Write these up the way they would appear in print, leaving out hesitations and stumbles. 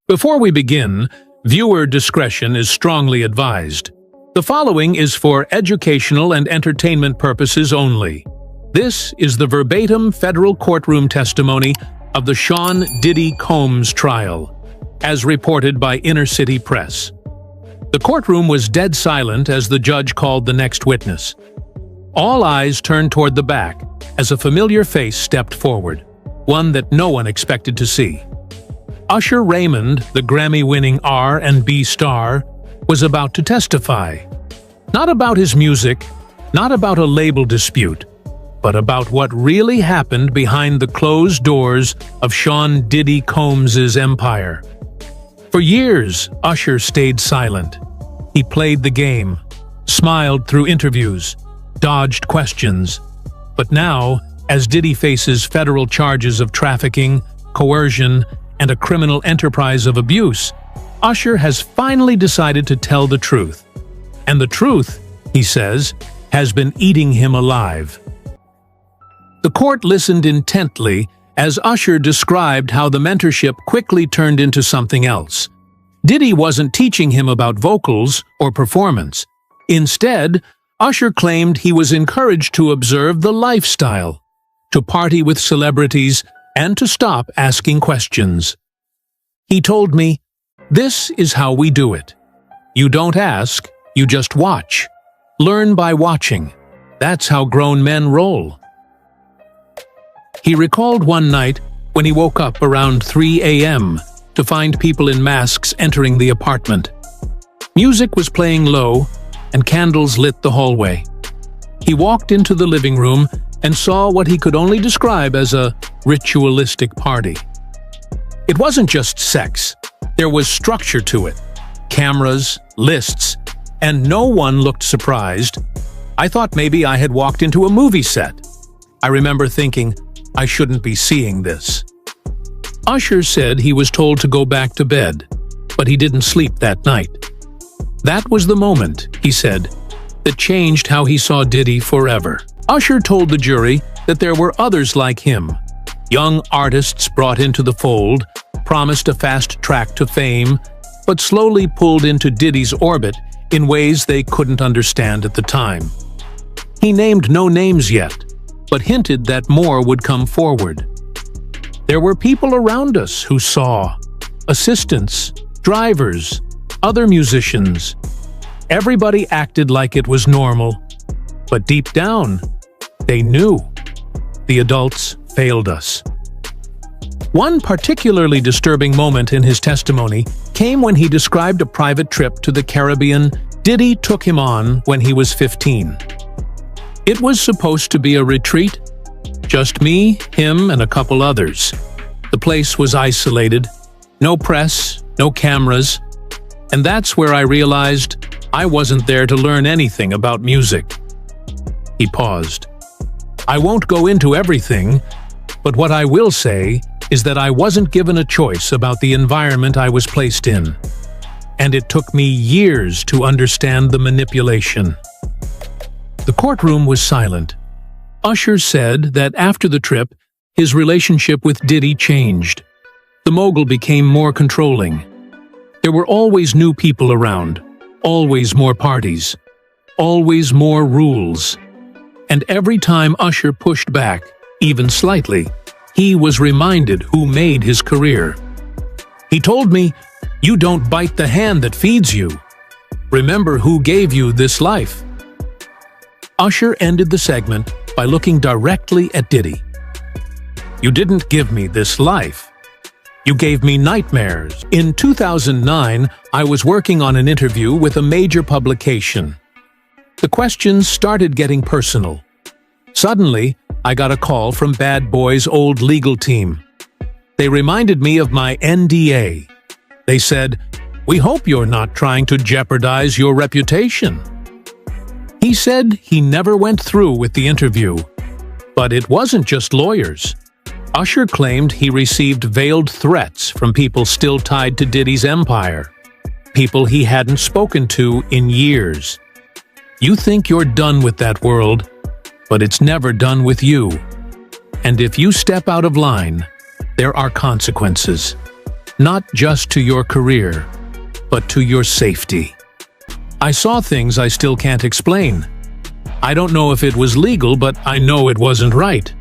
Before we begin, viewer discretion is strongly advised. The following is for educational and entertainment purposes only. This is the verbatim federal courtroom testimony of the Sean Diddy Combs trial, as reported by Inner City Press. The courtroom was dead silent as the judge called the next witness. All eyes turned toward the back as a familiar face stepped forward, one that no one expected to see. Usher Raymond, the Grammy-winning R&B star, was about to testify. Not about his music, not about a label dispute, but about what really happened behind the closed doors of Sean Diddy Combs' empire. For years, Usher stayed silent. He played the game, smiled through interviews, dodged questions. But now, as Diddy faces federal charges of trafficking, coercion, and a criminal enterprise of abuse, Usher has finally decided to tell the truth. And the truth, he says, has been eating him alive. The court listened intently as Usher described how the mentorship quickly turned into something else. Diddy wasn't teaching him about vocals or performance. Instead, Usher claimed he was encouraged to observe the lifestyle, to party with celebrities, and to stop asking questions. He told me, "This is how we do it. You don't ask, you just watch. Learn by watching. That's how grown men roll." He recalled one night when he woke up around 3 a.m. to find people in masks entering the apartment. Music was playing low, and candles lit the hallway. He walked into the living room and saw what he could only describe as a ritualistic party. It wasn't just sex. There was structure to it. Cameras, lists, and no one looked surprised. I thought maybe I had walked into a movie set. I remember thinking, I shouldn't be seeing this. Usher said he was told to go back to bed, but he didn't sleep that night. That was the moment, he said, that changed how he saw Diddy forever. Usher told the jury that there were others like him, young artists brought into the fold, promised a fast track to fame, but slowly pulled into Diddy's orbit in ways they couldn't understand at the time. He named no names yet, but hinted that more would come forward. There were people around us who saw, assistants, drivers, other musicians. Everybody acted like it was normal, but deep down, they knew. The adults failed us. One particularly disturbing moment in his testimony came when he described a private trip to the Caribbean Diddy took him on when he was 15. It was supposed to be a retreat. Just me, him, and a couple others. The place was isolated. No press, no cameras. And that's where I realized I wasn't there to learn anything about music. He paused. I won't go into everything, but what I will say is that I wasn't given a choice about the environment I was placed in. And it took me years to understand the manipulation. The courtroom was silent. Usher said that after the trip, his relationship with Diddy changed. The mogul became more controlling. There were always new people around, always more parties, always more rules. And every time Usher pushed back, even slightly, he was reminded who made his career. He told me, "You don't bite the hand that feeds you. Remember who gave you this life." Usher ended the segment by looking directly at Diddy. "You didn't give me this life. You gave me nightmares." In 2009, I was working on an interview with a major publication. The questions started getting personal. Suddenly, I got a call from Bad Boy's old legal team. They reminded me of my NDA. They said, "We hope you're not trying to jeopardize your reputation." He said he never went through with the interview. But it wasn't just lawyers. Usher claimed he received veiled threats from people still tied to Diddy's empire, people he hadn't spoken to in years. You think you're done with that world, but it's never done with you. And if you step out of line, there are consequences. Not just to your career, but to your safety. I saw things I still can't explain. I don't know if it was legal, but I know it wasn't right.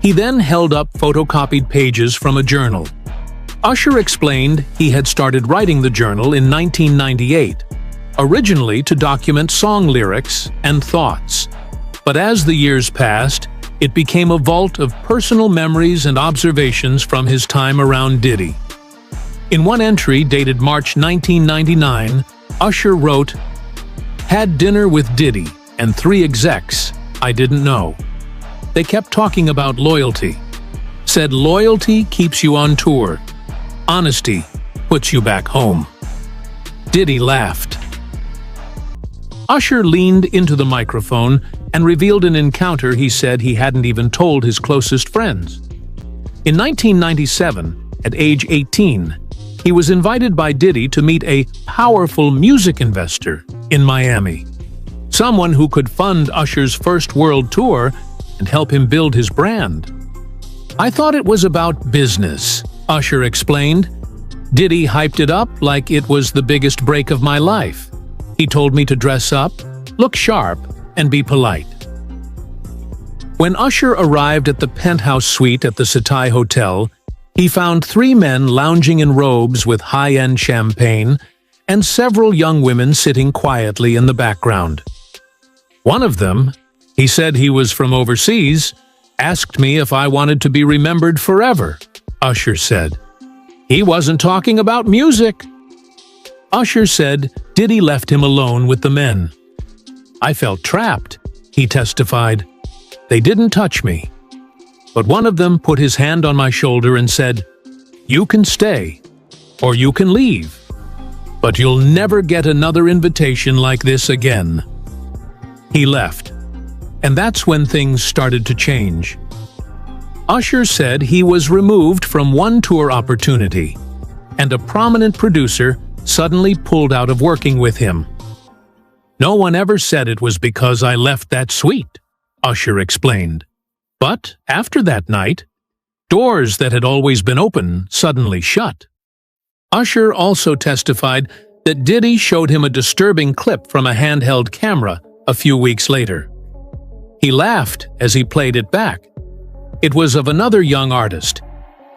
He then held up photocopied pages from a journal. Usher explained he had started writing the journal in 1998, originally to document song lyrics and thoughts. But as the years passed, it became a vault of personal memories and observations from his time around Diddy. In one entry dated March 1999, Usher wrote, "Had dinner with Diddy and 3 execs I didn't know. They kept talking about loyalty. Said loyalty keeps you on tour. Honesty puts you back home." Diddy laughed. Usher leaned into the microphone and revealed an encounter he said he hadn't even told his closest friends. In 1997, at age 18, he was invited by Diddy to meet a powerful music investor in Miami. Someone who could fund Usher's first world tour and help him build his brand. "I thought it was about business," Usher explained. "Diddy hyped it up like it was the biggest break of my life. He told me to dress up, look sharp, and be polite." When Usher arrived at the penthouse suite at the Setai Hotel, he found 3 men lounging in robes with high-end champagne and several young women sitting quietly in the background. One of them, he said he was from overseas, asked me if I wanted to be remembered forever, Usher said. He wasn't talking about music. Usher said Diddy left him alone with the men. "I felt trapped," he testified. "They didn't touch me. But one of them put his hand on my shoulder and said, 'You can stay, or you can leave. But you'll never get another invitation like this again.'" He left. And that's when things started to change. Usher said he was removed from one tour opportunity, and a prominent producer suddenly pulled out of working with him. "No one ever said it was because I left that suite," Usher explained. But after that night, doors that had always been open suddenly shut. Usher also testified that Diddy showed him a disturbing clip from a handheld camera a few weeks later. He laughed as he played it back. It was of another young artist.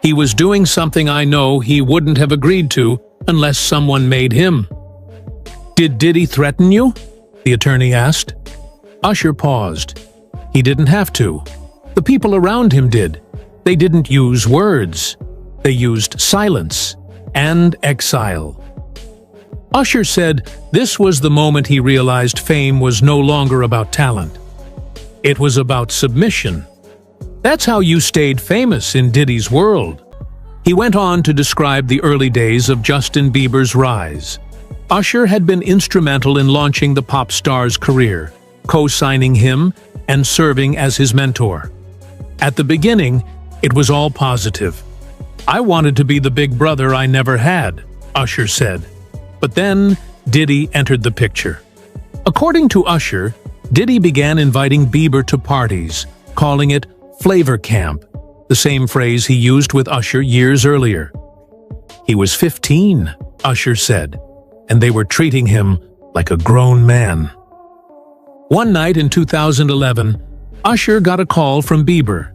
He was doing something I know he wouldn't have agreed to unless someone made him. "Did Diddy threaten you?" the attorney asked. Usher paused. He didn't have to. The people around him did. They didn't use words. They used silence and exile. Usher said this was the moment he realized fame was no longer about talent. It was about submission. That's how you stayed famous in Diddy's world. He went on to describe the early days of Justin Bieber's rise. Usher had been instrumental in launching the pop star's career, co-signing him and serving as his mentor. At the beginning, it was all positive. "I wanted to be the big brother I never had," Usher said. But then Diddy entered the picture. According to Usher, Diddy began inviting Bieber to parties, calling it Flavor Camp, the same phrase he used with Usher years earlier. He was 15, Usher said, and they were treating him like a grown man. One night in 2011, Usher got a call from Bieber.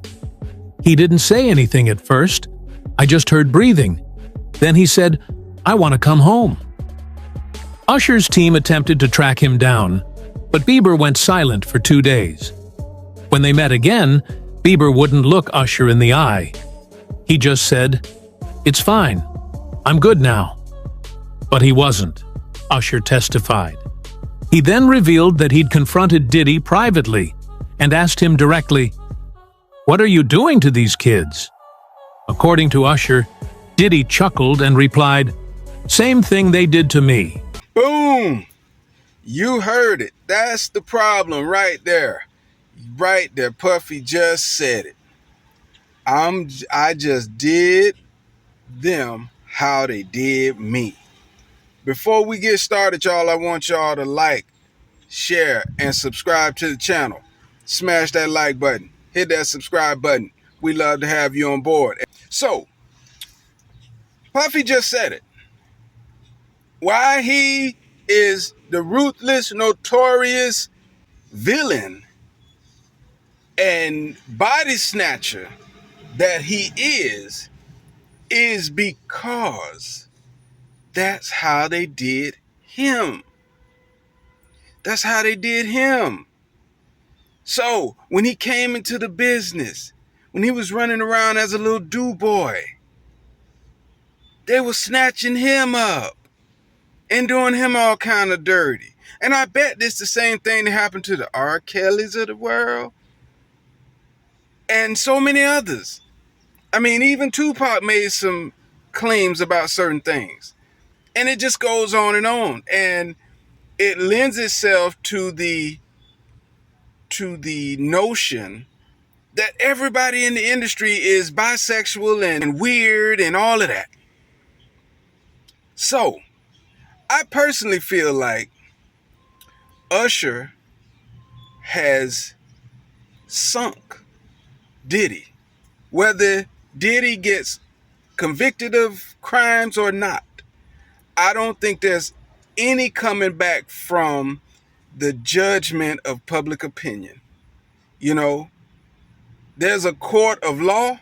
He didn't say anything at first. "I just heard breathing." Then he said, "I want to come home." Usher's team attempted to track him down, but Bieber went silent for 2 days. When they met again, Bieber wouldn't look Usher in the eye. He just said, "It's fine. I'm good now." But he wasn't, Usher testified. He then revealed that he'd confronted Diddy privately and asked him directly, "What are you doing to these kids?" According to Usher, Diddy chuckled and replied, "Same thing they did to me." Boom! You heard it. That's the problem right there. Right there, Puffy just said it. I just did them how they did me. Before we get started, y'all, I want y'all to like, share, and subscribe to the channel. Smash that like button. Hit that subscribe button. we love to have you on board. So, Puffy just said it. Why he is the ruthless, notorious villain and body snatcher that he is because that's how they did him. That's how they did him. So when he came into the business, when he was running around as a little do-boy, they were snatching him up and doing him all kind of dirty. And I bet this the same thing that happened to the R. Kellys of the world and so many others. I mean, even Tupac made some claims about certain things. And it just goes on. And it lends itself to the notion that everybody in the industry is bisexual and weird and all of that. So, I personally feel like Usher has sunk Diddy. Whether Diddy gets convicted of crimes or not, I don't think there's any coming back from the judgment of public opinion. You know, there's a court of law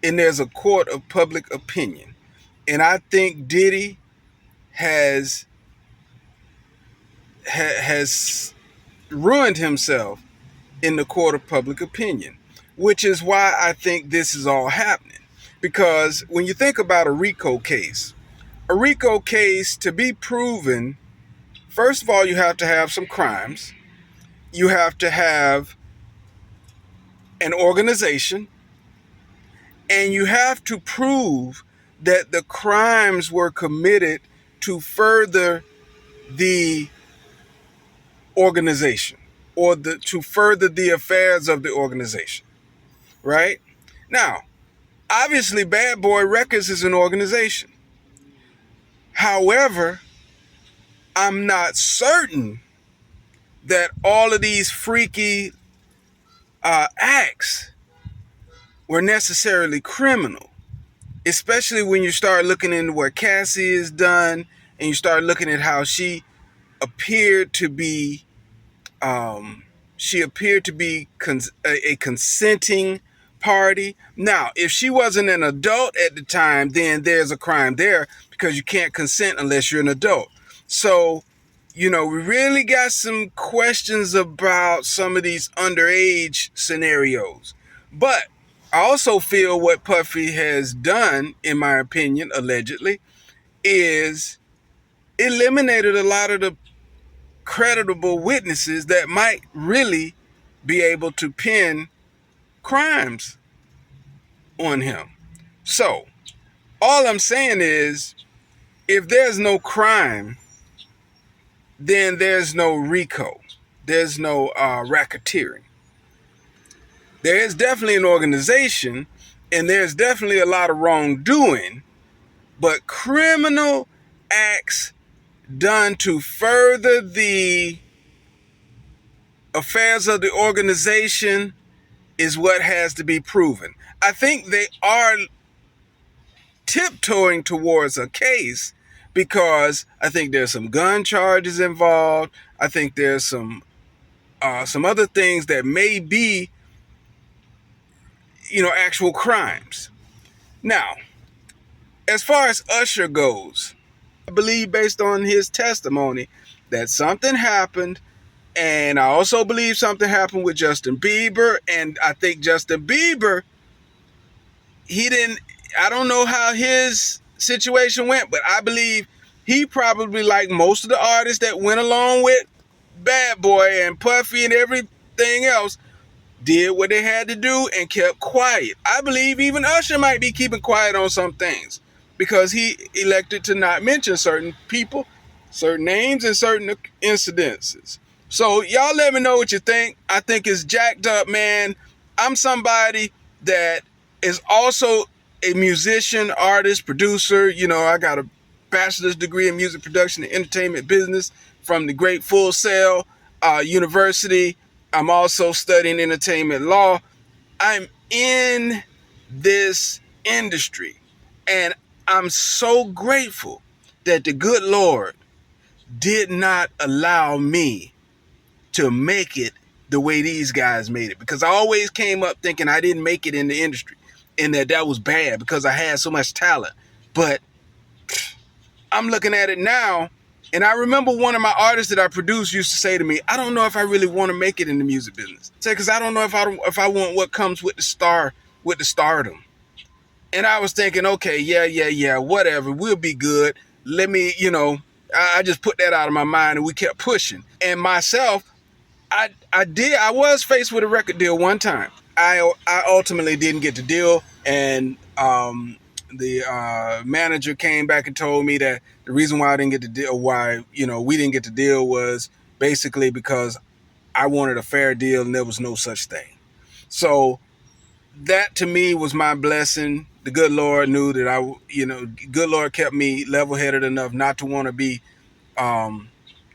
and there's a court of public opinion. And I think Diddy has ruined himself in the court of public opinion, which is why I think this is all happening. Because when you think about a RICO case to be proven, first of all, you have to have some crimes. You have to have an organization, and you have to prove that the crimes were committed to further the organization or to further the affairs of the organization, right? Now, obviously, Bad Boy Records is an organization. However, I'm not certain that all of these freaky acts were necessarily criminal, especially when you start looking into what Cassie has done and you start looking at how she appeared to be a consenting party. Now, if she wasn't an adult at the time, then there's a crime there because you can't consent unless you're an adult. So, we really got some questions about some of these underage scenarios. But I also feel what Puffy has done, in my opinion, allegedly, is eliminated a lot of the creditable witnesses that might really be able to pin crimes on him. So, all I'm saying is, if there's no crime, then there's no RICO. There's no racketeering. There is definitely an organization, and there's definitely a lot of wrongdoing, but criminal acts done to further the affairs of the organization is what has to be proven. I think they are tiptoeing towards a case because I think there's some gun charges involved. I think there's some other things that may be, actual crimes. Now, as far as Usher goes, I believe based on his testimony that something happened, and I also believe something happened with Justin Bieber, and I think Justin Bieber, I don't know how his situation went, but I believe he probably, like most of the artists that went along with Bad Boy and Puffy and everything else, did what they had to do and kept quiet. I believe even Usher might be keeping quiet on some things because he elected to not mention certain people, certain names, and certain incidences. So y'all let me know what you think. I think it's jacked up, man. I'm somebody that is also a musician, artist, producer. I got a bachelor's degree in music production and entertainment business from the great Full Sail University. I'm also studying entertainment law. I'm in this industry, and I'm so grateful that the good Lord did not allow me to make it the way these guys made it, because I always came up thinking I didn't make it in the industry and that was bad because I had so much talent. But I'm looking at it now, and I remember one of my artists that I produced used to say to me, I don't know if I really want to make it in the music business. Say, because I don't know if I want what comes with the stardom. And I was thinking, okay, yeah, whatever, we'll be good. Let me, I just put that out of my mind, and we kept pushing. And myself, I was faced with a record deal one time. I ultimately didn't get the deal, and the manager came back and told me that the reason why I didn't get the deal, why we didn't get the deal, was basically because I wanted a fair deal, and there was no such thing. So that to me was my blessing. The good Lord knew that good Lord kept me level-headed enough not to want to be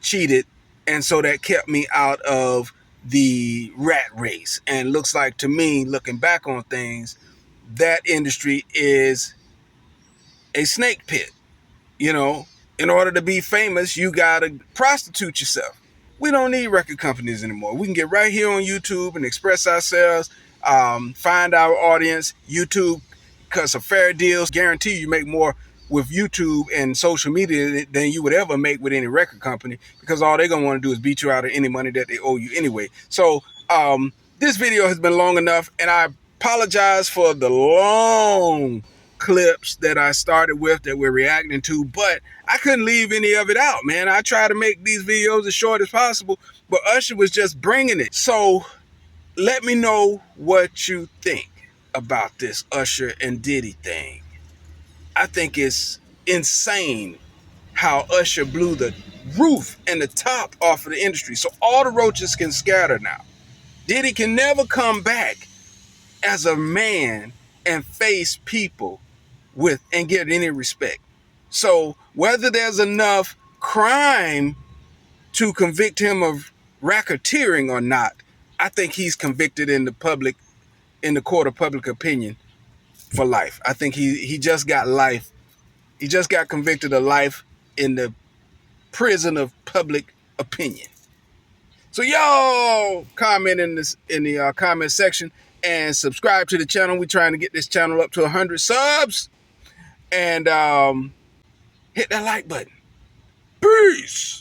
cheated, and so that kept me out of the rat race. And looks like to me, looking back on things, that industry is a snake pit. In order to be famous, you gotta prostitute yourself. We don't need record companies anymore. We can get right here on YouTube and express ourselves, find our audience. YouTube cuts a fair deals, guarantee you make more with YouTube and social media than you would ever make with any record company, because all they're gonna want to do is beat you out of any money that they owe you anyway. So this video has been long enough, and I apologize for the long clips that I started with that we're reacting to, but I couldn't leave any of it out, man. I try to make these videos as short as possible, but Usher was just bringing it. So let me know what you think about this Usher and Diddy thing. I think it's insane how Usher blew the roof and the top off of the industry, so all the roaches can scatter now. Diddy can never come back as a man and face people with and get any respect. So whether there's enough crime to convict him of racketeering or not, I think he's convicted in the court of public opinion for life. I think he just got life. He just got convicted of life in the prison of public opinion. So y'all comment in the comment section and subscribe to the channel. We're trying to get this channel up to 100 subs, and hit that like button. Peace.